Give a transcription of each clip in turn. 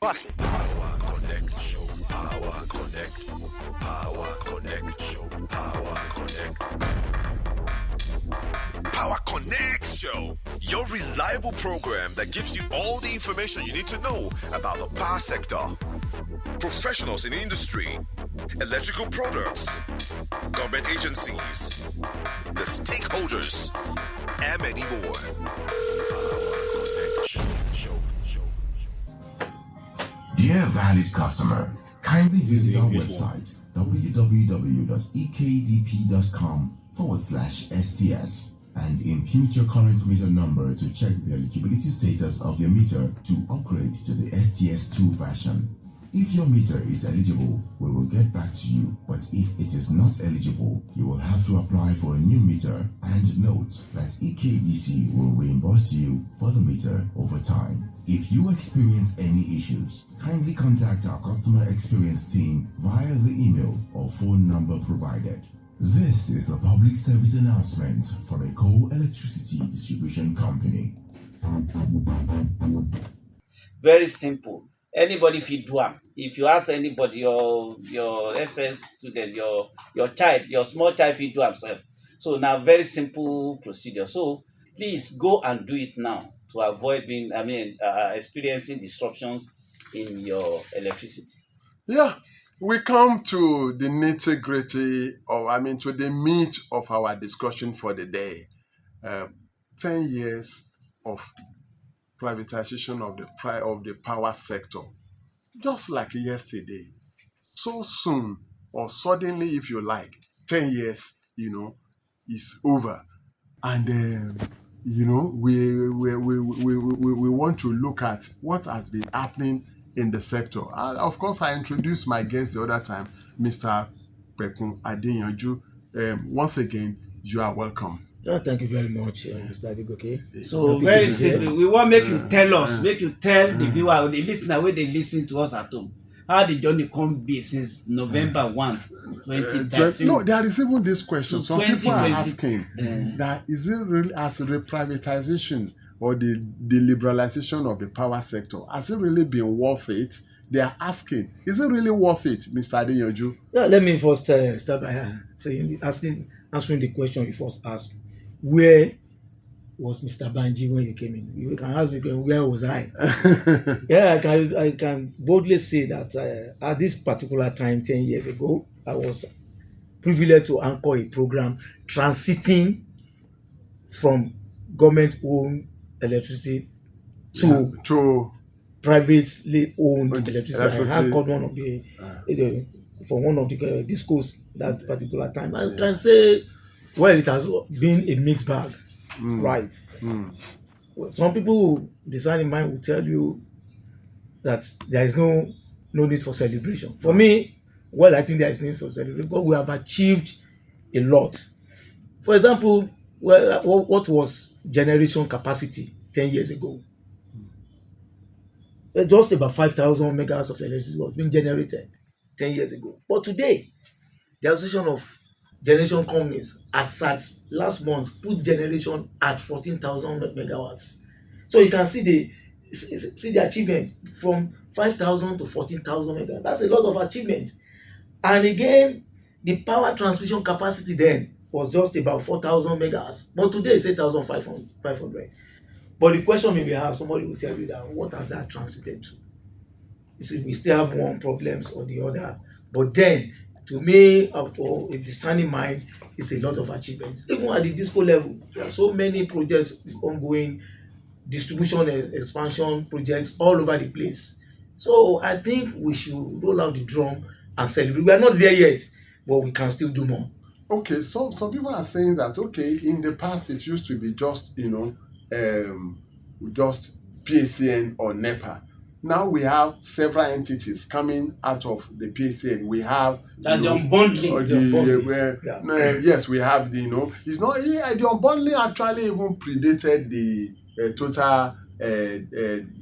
Posse. Power Connect Show. Power Connect. Power Connect Show. Power Connect. Power Connect Show. Your reliable program that gives you all the information you need to know about the power sector, professionals in the industry, electrical products, government agencies, the stakeholders, and many more. Power Connect Show. Dear valued customer, kindly visit our website www.ekdp.com/STS and input your current meter number to check the eligibility status of your meter to upgrade to the STS2 version. If your meter is eligible, we will get back to you, but if it is not eligible, you will have to apply for a new meter, and note that EKDC will reimburse you for the meter over time. If you experience any issues, kindly contact our customer experience team via the email or phone number provided. This is a public service announcement from a coal electricity distribution company. Very simple. Anybody fit do am. If you ask anybody, your SS student, your child, your small child fit do himself. So now very simple procedure. So please go and do it now to avoid experiencing disruptions in your electricity. Yeah, we come to the nitty-gritty to the meat of our discussion for the day. 10 years of privatization of the power sector, just like yesterday, so soon or suddenly, if you like, 10 years, is over, and we want to look at what has been happening in the sector. Of course, I introduced my guest the other time, Mr. Pekun Adeyanju. Once again, you are welcome. Thank you very much, Mr. Adigoke. So very simple, we want make you tell us, make you tell the viewer, the listener, when they listen to us at home, how the journey come be since November 1, 2013. No, there is even this question. Some people are asking that is it really as the privatization or the liberalization of the power sector, has it really been worth it? They are asking, is it really worth it, Mr. Adeyanju? Yeah, let me first start by answering the question you first asked. Where was Mr. Banji when you came in? You can ask me, where was I? Yeah, I can boldly say that at this particular time, 10 years ago, I was privileged to anchor a program transiting from government-owned electricity to privately owned electricity. I anchored one of the discos that particular time. I can say, well, it has been a mixed bag, right? Well, some people design mind will tell you that there is no need for celebration. For me, well, I think there is need for celebration because we have achieved a lot. For example, what was generation capacity 10 years ago? Just about 5,000 megawatts of electricity was being generated 10 years ago. But today, the Association of Generation Companies, as at last month, put generation at 14,000 megawatts. So you can see the achievement from 5,000 to 14,000 megawatts. That's a lot of achievement. And again, the power transmission capacity then was just about 4,000 megawatts. But today it's 8,500. But the question maybe somebody will tell you that what has that transited to? You see, we still have one problems or the other. But then, to me, a discerning mind, is a lot of achievements. Even at the disco level, there are so many projects ongoing, distribution and expansion projects all over the place. So I think we should roll out the drum and celebrate. We are not there yet, but we can still do more. Okay, so some people are saying that, in the past it used to be just, just PACN or NEPA. Now we have several entities coming out of the PACN. We have the unbundling. Yes, we have the it's not the unbundling actually even predated the total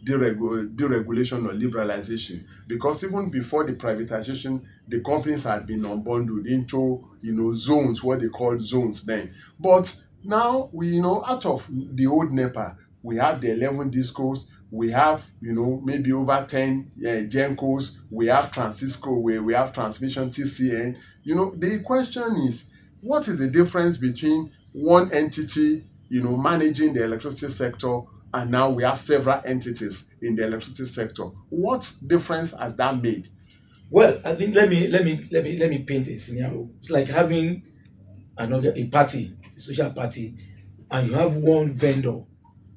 deregulation or liberalization, because even before the privatization, the companies had been unbundled into zones, what they called zones then. But now we out of the old NEPA, we have the 11 discos, we have, maybe over 10 Gencos, we have Transisco, we have Transmission TCN. The question is, what is the difference between one entity, managing the electricity sector, and now we have several entities in the electricity sector? What difference has that made? Well, I think let me paint a scenario. It's like having a party, a social party, and you have one vendor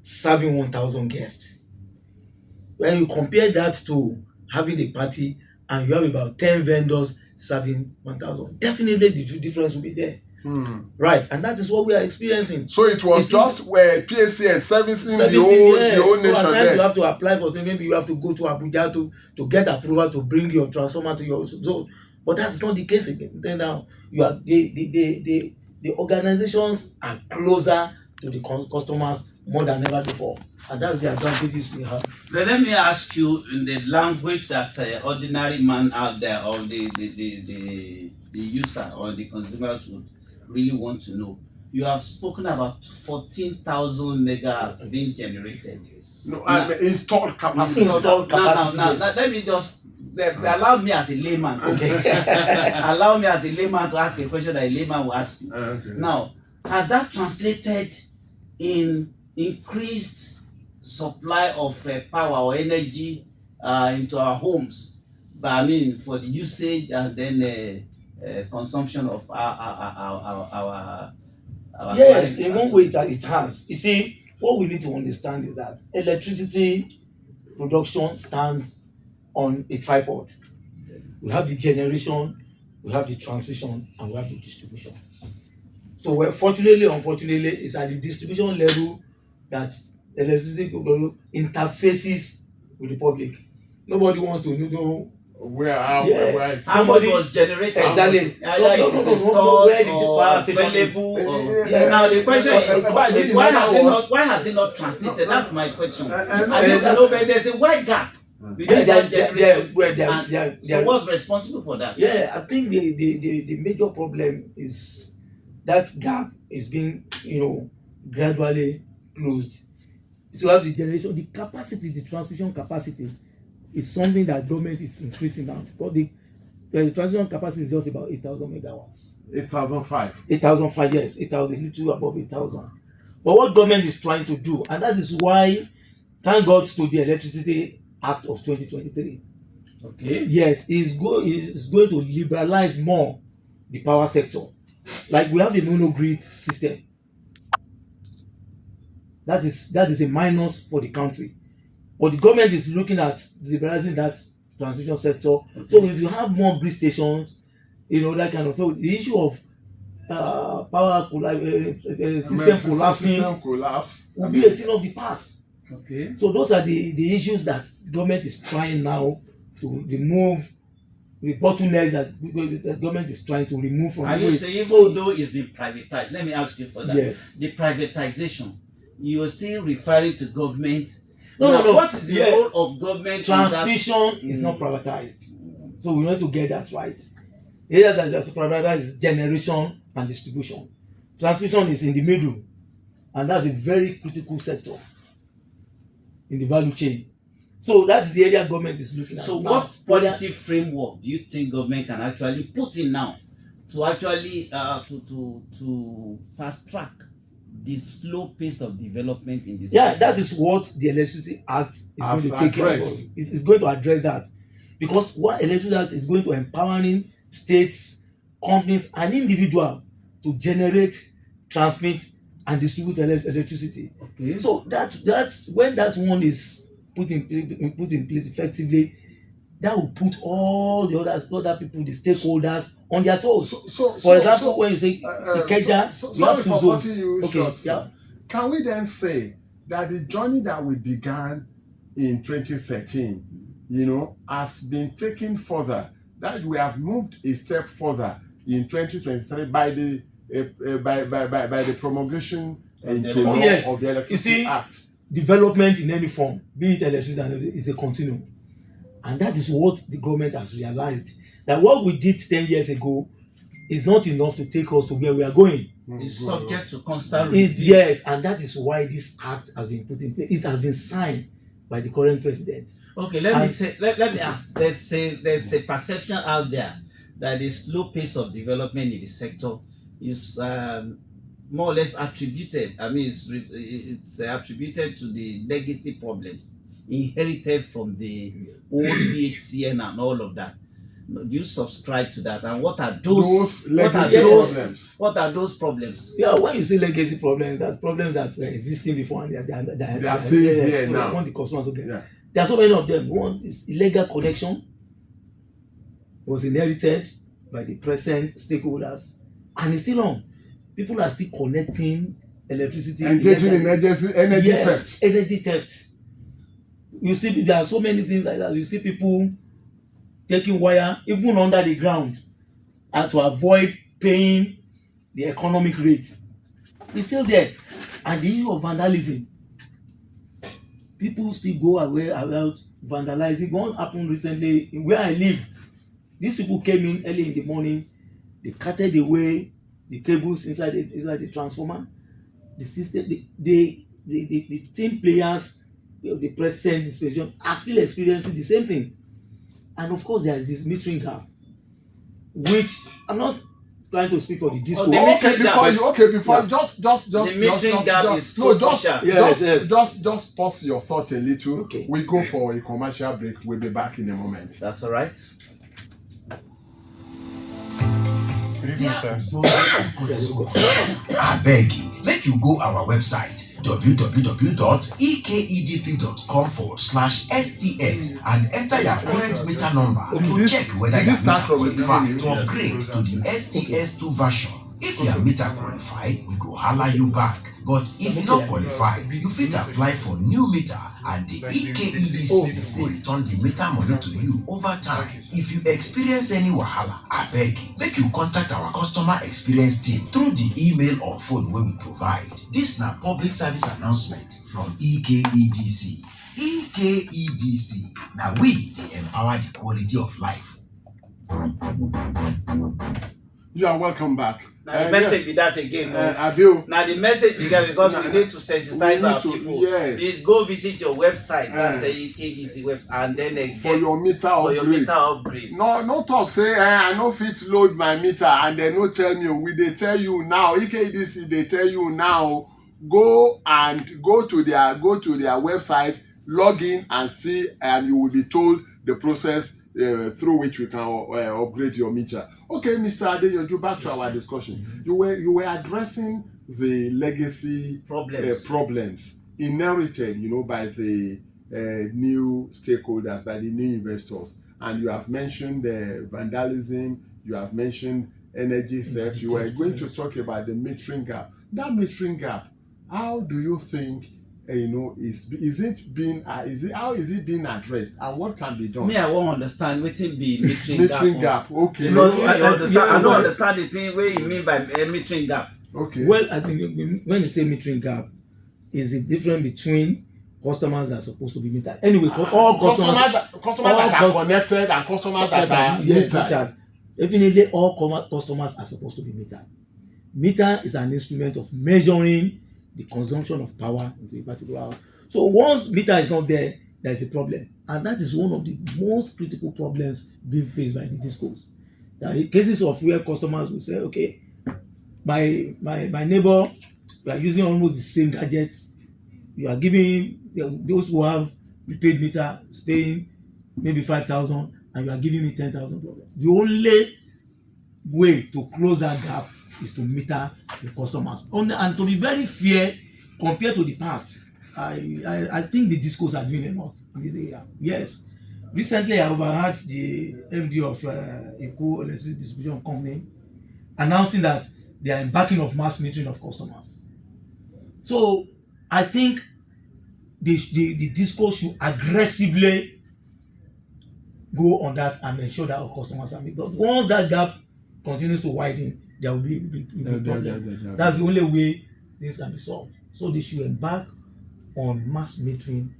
serving 1,000 guests. When you compare that to having a party and you have about 10 vendors serving 1,000, definitely the difference will be there. Right, and that is what we are experiencing. So it was just where PSCN servicing the whole so nation. at times there. you have to apply for things. Maybe you have to go to Abuja to get approval to bring your transformer to your zone. But that's not the case again. Then now you are the organizations are closer to the customers more than ever before, and that's the advantages we have. Then let me ask you in the language that ordinary man out there, or the user or the consumers would really want to know. You have spoken about 14,000 megahertz being generated. No, installed capacity. Now, let me just allow me as a layman. Okay. Allow me as a layman to ask a question that a layman will ask you. Okay. Now, has that translated in increased supply of power or energy into our homes? For the usage and then consumption of our Yes, in one way it has. You see, what we need to understand is that electricity production stands on a tripod. We have the generation, we have the transmission, and we have the distribution. So fortunately, unfortunately, it's at the distribution level that electricity interfaces with the public. Nobody wants to know how much was generated. Exactly. Either it is installed where the power station available. Now the question is, why has it not translated? That's my question. I need to know, but there's a wide gap between that generation. So what's responsible for that? Yeah, I think the major problem is that gap is being gradually closed. So you have the generation, the capacity, the transmission capacity is something that government is increasing now. But the transmission capacity is just about 8,000 megawatts. 8,005. 8,005, yes, 8,000, little above 8,000. But what government is trying to do, and that is why, thank God to the Electricity Act of 2023. Okay. Yes, is going to liberalize more the power sector. Like we have a monogrid system. That is a minus for the country. But the government is looking at liberalizing that transmission sector. Okay. So if you have more grid stations, that kind of. So the issue of power system collapsing will be a thing of the past. Okay. So those are the issues that the government is trying now to remove, the bottlenecks that the government is trying to remove from. Are you saying even though it's been privatized? Let me ask you for that. Yes. The privatization, you are still referring to government. No. What is the role of government? Transmission is not privatized. So we want to get that right. The area that is privatized is generation and distribution. Transmission is in the middle, and that's a very critical sector in the value chain. So that's the area government is looking at. So what policy framework do you think government can actually put in now to actually to fast track the slow pace of development in this? Yeah, that is what the Electricity Act is going to take care of. It's going to address that, because what Electricity Act is going to empowering states, companies, and individuals to generate, transmit, and distribute electricity. Okay. So that's when that one is put in place effectively, that will put all the other people, the stakeholders, on their toes. For example, when you say Ikeja, you have two zones. Okay, yeah. Can we then say that the journey that we began in 2013, has been taken further, that we have moved a step further in 2023 by the promulgation of the Electricity Act? Development in any form, be it electricity, is a continuum. And that is what the government has realized, that what we did 10 years ago is not enough to take us to where we are going. It's subject to constant review. Yes, and that is why this act has been put in place. It has been signed by the current president. Okay, let me ask. There's a perception out there that the slow pace of development in the sector is more or less attributed. I mean, it's attributed to the legacy problems inherited from the old PHCN and all of that. Do you subscribe to that? And what are those legacy problems? What are those problems? Yeah, when you say legacy problems, that's problems that were existing before and they are still here so now. want the customers to get. Yeah. There are so many of them. One is illegal connection, was inherited by the present stakeholders, and it's still on. People are still connecting electricity. Engaging in energy theft. Energy theft. You see, there are so many things like that. You see people taking wire even under the ground and to avoid paying the economic rate. It's still there. And the issue of vandalism. People still go away about vandalizing. One happened recently in where I live. These people came in early in the morning. They carted away the cables inside the transformer. The system, the team players, the present inspection are still experiencing the same thing. And of course, there is this metering gap, which I'm not trying to speak for the disco. Just pause your thought a little. Okay. We go for a commercial break. We'll be back in a moment. That's all right. I beg you, make you go our website www.ekedp.com/STX and enter your current meter number to check whether your meter qualify to upgrade to the STS2 version. If your meter qualify, we go holla you back. But if you don't qualify, you fit apply for new meter and the EKEDC will return the meter money to you over time. If you experience any wahala, I beg you, make you contact our customer experience team through the email or phone wey we provide. This na public service announcement from EKEDC. EKEDC, now we dey empower the quality of life. You are welcome back. Now the message be that again. Now the message be that because we need to sensitize our people. Yes. Please go visit your website. That's a EKDC website, and then for your meter upgrade. No talk say I no fit load my meter and they no tell me. They tell you now. EKDC they tell you now. Go to their website, log in and see, and you will be told the process through which we can upgrade your meter. Okay, Mr. Adeyanju, back to our discussion. Mm-hmm. You were addressing the legacy problems inherited, by the new stakeholders, by the new investors, and you have mentioned vandalism. You have mentioned energy theft. You were going to talk about the metering gap. That metering gap, how do you think? How is it being addressed, and what can be done? Me, I won't understand what it be metering gap. Okay. Because I don't understand the thing what you mean by metering gap. Okay. Well, I think when you say metering gap, is the difference between customers that are supposed to be metered. Anyway, all customers that are connected and customers that are metered. Definitely, all customers are supposed to be metered. Meter is an instrument of measuring the consumption of power into a particular house. So once meter is not there, there is a problem, and that is one of the most critical problems being faced by the discos. There are cases of where customers will say, okay, my neighbor, you are using almost the same gadgets. You are giving those who have prepaid meter paying maybe 5,000, and you are giving me 10,000. The only way to close that gap is to meter the customers. And to be very fair, compared to the past, I think the discos are doing a lot in this area. Yes. Recently, I overheard the MD of Eco Electricity Distribution Company announcing that they are embarking of mass metering of customers. So I think the discos should aggressively go on that and ensure that our customers are met. But once that gap continues to widen, there will be a big problem. That's the only way things can be solved. So they should embark on mass metering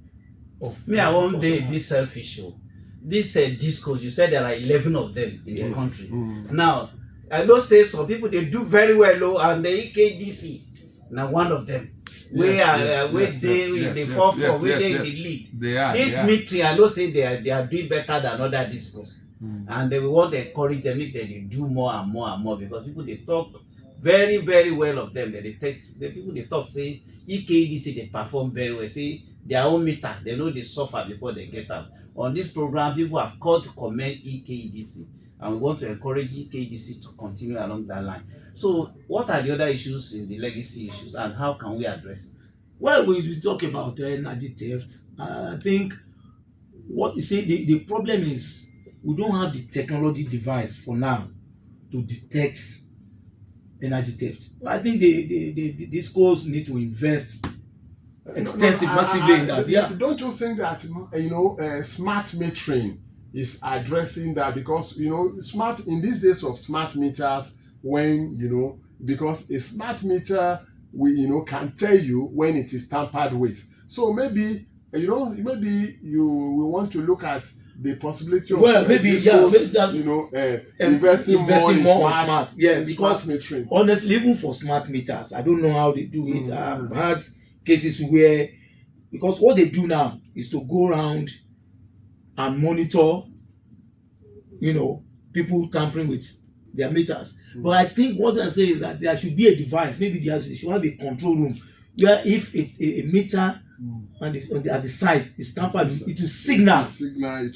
of. I won't be selfish. These discos, you said there are 11 of them in the country. Mm. Now, I don't say some people they do very well, and the EKDC Now one of them. Yes, Where yes, they yes, in the yes, forefront, yes, where yes, they in yes. the lead. They are. This they are. meeting, I know say they are doing better than other discourse. And they will want to encourage them if they do more and more and more, because people they talk very, very well of them. They text the people they talk say EKDC they perform very well. Say their own meter, they know they suffer before they get out. On this program, people have called to commend EKDC, and we want to encourage EKDC to continue along that line. So, what are the other issues in the legacy issues, and how can we address it? Well, we talk about energy theft. I think what you see, the problem is we don't have the technology device for now to detect energy theft. I think the schools need to invest massively in that. Yeah. Don't you think that smart metering is addressing that? Because smart in these days of smart meters, when because a smart meter can tell you when it is tampered with. So maybe maybe you will want to look at the possibility of investing more in smart. Yeah, because smart metering. Honestly, even for smart meters, I don't know how they do it. I've had cases where, because what they do now is to go around and monitor people tampering with their meters. But I think what I'm saying is that there should be a device, maybe there should have a control room where if a meter at the side is tampered, it will signal.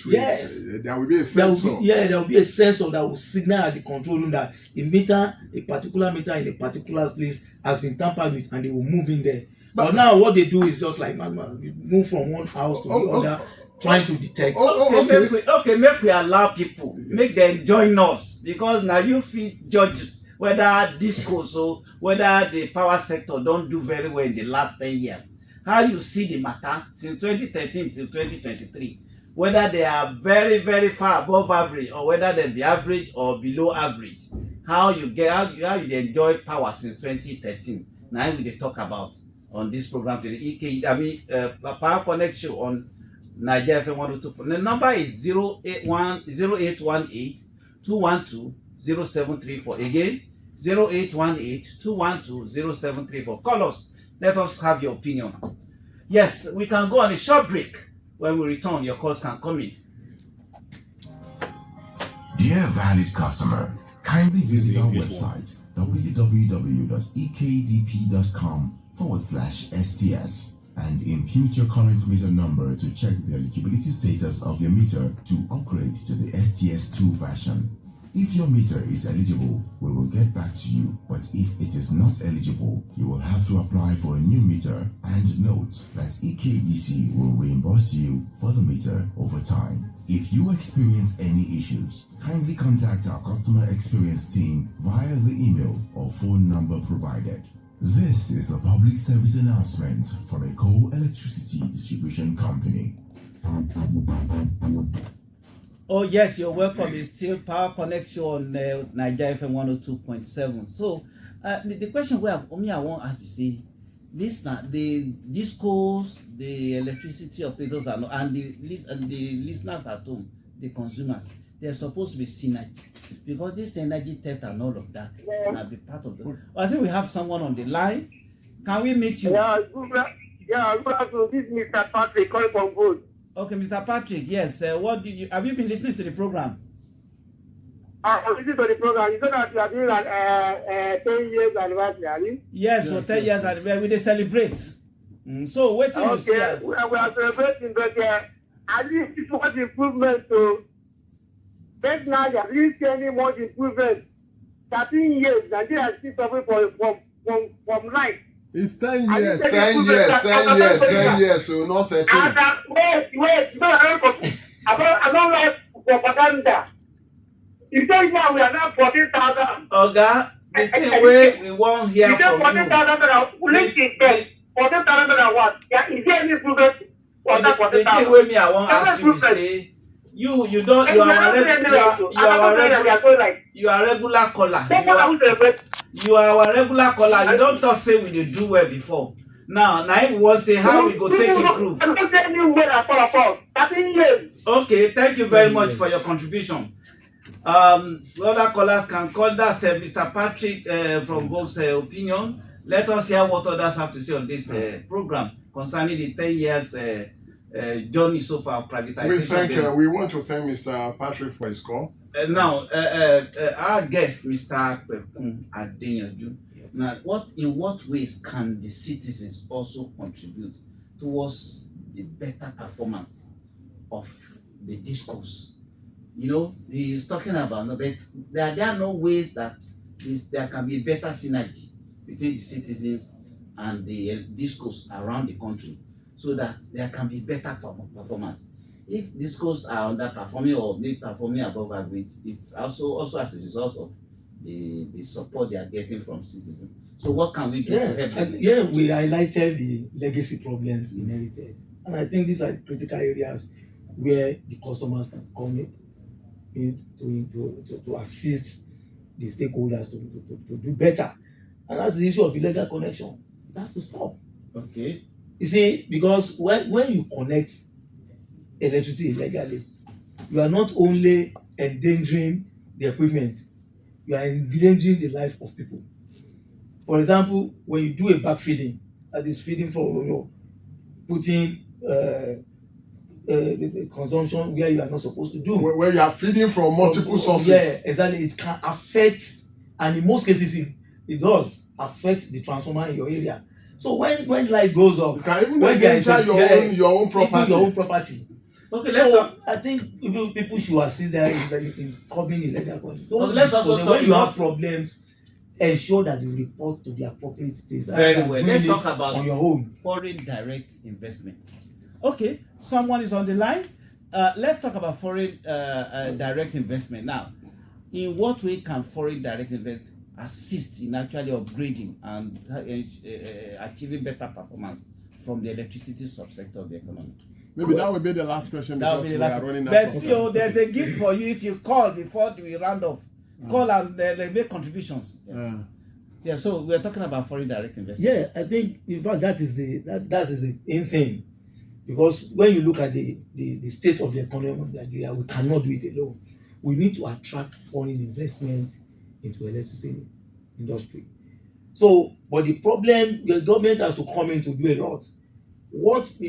Yes. There will be a sensor. There will be a sensor that will signal at the control room that a particular meter in a particular place has been tampered with, and they will move in there. But now what they do is just like move from one house to the other, trying to detect. Make we allow people, make them join us, because now you fit judge whether this goes or whether the power sector don't do very well in the last 10 years. How you see the matter since 2013 to 2023, whether they are very, very far above average, or whether they be average or below average. How you enjoy power since 2013. Now we dey talk about on this program to the Power Connect show on Nigeria FM 102. The number is 0818 212 0734. Again, 0818 212 0734. Call us. Let us have your opinion. Yes, we can go on a short break. When we return, your calls can come in. Dear valued customer, kindly visit our website www.ekedp.com/STS and input your current meter number to check the eligibility status of your meter to upgrade to the STS2 version. If your meter is eligible, we will get back to you, but if it is not eligible, you will have to apply for a new meter, and note that EKDC will reimburse you for the meter over time. If you experience any issues, kindly contact our customer experience team via the email or phone number provided. This is a public service announcement from a coal electricity distribution company. Oh yes, you're welcome. It's still Power Connection on Nigeria FM 102.7. So the question where I want to ask you, see, the discos, the electricity operators and the listeners at home, the consumers, they're supposed to be synergy, because this energy theft and all of that will be part of the. I think we have someone on the line. Can we meet you? Good afternoon. This is Mr. Patrick calling from Good. Okay, Mr. Patrick, yes. Have you been listening to the program? I'm listening to the program. You know that you are doing 10 years anniversary. Yes, so 10 years anniversary, we celebrate. So, what do you say? Okay, we are celebrating, but at least it's much improvement. So, right now, you have really seen any much improvement. 13 years, Nigeria is still suffering from life. It's 10 years, 10 years, so not 13. Wait, no, I don't like propaganda. You say now we are now 14,000. Oga, the thing we won't hear from you. 14,000 14,000 what? Is there any improvement? The thing wey me I wan ask you be say, you are regular caller. You are our regular caller. You don't talk say we dey do well before. Now we wan say how we go take improve. Okay, thank you very much for your contribution. Other callers can call that Mr. Patrick from Vox opinion. Let us hear what others have to say on this program concerning the 10 years journey so far of privatization. We want to thank Mr. Patrick for his call. Now, our guest, Mr. Pekun Adeyanju. Yes. Now, in what ways can the citizens also contribute towards the better performance of the discourse? You know, he is talking about, no, but there are no ways that there can be better synergy between the citizens and the discourse around the country, so that there can be better performance. If discourse are underperforming or maybe performing above average, it's also as a result of the support they are getting from citizens. So what can we do to help them? We highlighted the legacy problems inherited, and I think these are critical areas where the customers can come in to assist the stakeholders to do better. And that's the issue of illegal connection. It has to stop. Okay. You see, because when you connect electricity illegally, you are not only endangering the equipment, you are endangering the life of people. For example, when you do a backfeeding, that is feeding for putting consumption where you are not supposed to do. Where you are feeding from multiple sources. Yeah, exactly. It can affect, and in most cases, it does affect the transformer in your area. So when light goes off, you can even endanger your own property. Okay, so I think people should assist there in curbing illegal conduct. Let's also talk when you have problems, ensure that you report to the appropriate place. Very well. Let's talk about on your own foreign direct investment. Okay, someone is on the line. Let's talk about foreign direct investment now. In what way can foreign direct investment assist in actually upgrading and achieving better performance from the electricity subsector of the economy? Maybe that will be the last question because we are running out of time. But there's a gift for you if you call before we round off. Call and make contributions. Yes. Yeah, so we're talking about foreign direct investment. Yeah, I think in fact that is the main thing. Because when you look at the state of the economy of Nigeria, we cannot do it alone. We need to attract foreign investment into electricity industry. So, but the problem, the government has to come in to do a lot. Most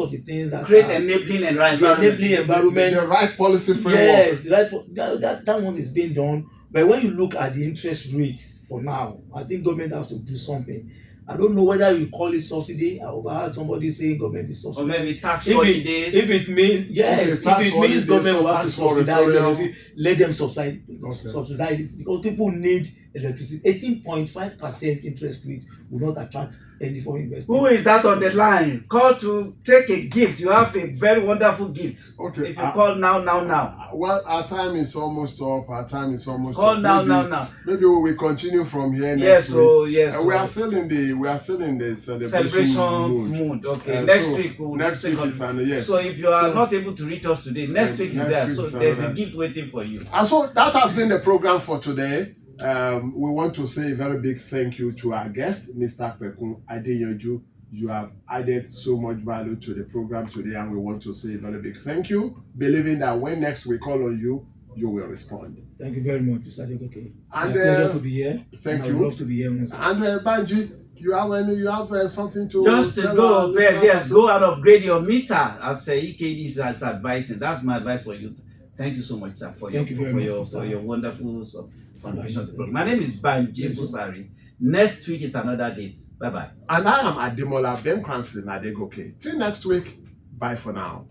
of the things that create enabling environment, the right policy framework. Yes, that one is being done. But when you look at the interest rates for now, I think government has to do something. I don't know whether you call it subsidy. I heard somebody saying government is subsidy. Or maybe tax holidays. If it means government will have to subsidize electricity, let them subsidize it, because people need electricity. 18.5% interest rate will not attract any foreign investment. Who is that on the line? Call to take a gift. You have a very wonderful gift. Okay. If you call now. Well, our time is almost up. Call now. Maybe we will continue from here next week. Yes. We are still in the celebration mood. Okay. Next week yes. So if you are not able to reach us today, next week is there. So there's a gift waiting for you. And so that has been the program for today. We want to say a very big thank you to our guest, Mr. Pekun Adeyanju. You have added so much value to the program today, and we want to say a very big thank you, believing that when next we call on you, you will respond. Thank you very much, Mr. Adegoke. And it's a pleasure to be here. Thank you. I would love to be here. And Banji, you have something to just to go, go and upgrade your meter as EKD is advising. That's my advice for you. Thank you so much, sir, for your wonderful contribution to the program. My name is Banji Busari. Next week is another date. Bye-bye. And I am Ademola Ben Cranston Adegoke. Till next week. Bye for now.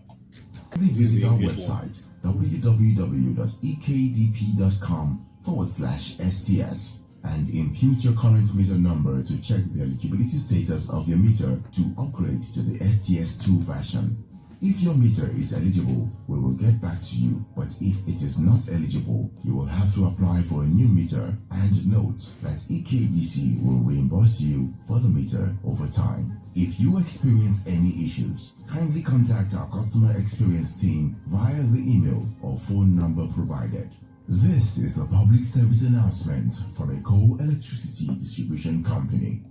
Please visit our website www.ekedp.com/STS and input your current meter number to check the eligibility status of your meter to upgrade to the STS2 version. If your meter is eligible, we will get back to you, but if it is not eligible, you will have to apply for a new meter, and note that EKDC will reimburse you for the meter over time. If you experience any issues, kindly contact our customer experience team via the email or phone number provided. This is a public service announcement from a coal electricity distribution company.